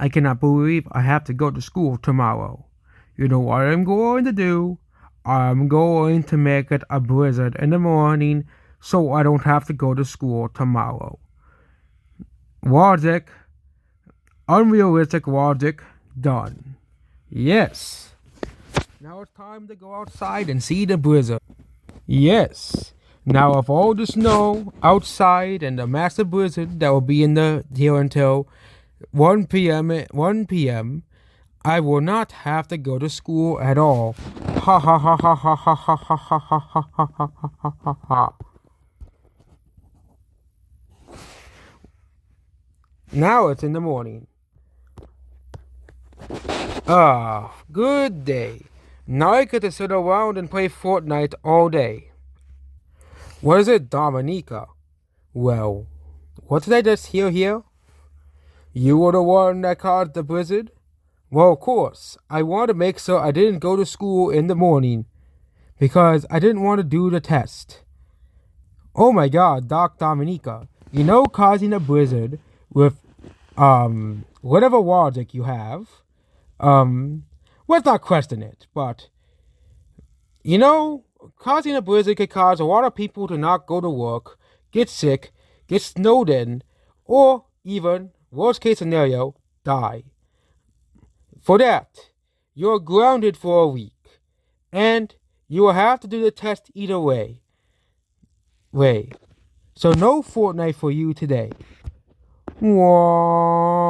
I cannot believe I have to go to school tomorrow. You know what I'm going to do? I'm going to make it a blizzard in the morning so I don't have to go to school tomorrow. Logic, unrealistic logic, done. Yes. Now it's time to go outside and see the blizzard. Yes. Now of all the snow outside and the massive blizzard that will be in the here until 1 p.m. I will not have to go to school at all. Ha ha ha ha ha ha ha ha ha ha ha ha ha ha ha. Now it's in the morning. Good day. Now I get to sit around and play Fortnite all day. What is it, Dominica? Well, what did I just hear here? You were the one that caused the blizzard? Well, of course. I wanted to make sure I didn't go to school in the morning because I didn't want to do the test. Oh my god, Doc Dominica. You know, causing a blizzard with, whatever logic you have, let's not question it, but, you know, causing a blizzard could cause a lot of people to not go to work, get sick, get snowed in, or even, worst case scenario, die. For that, you're grounded for a week, and you will have to do the test either way. So no Fortnite for you today. Wah.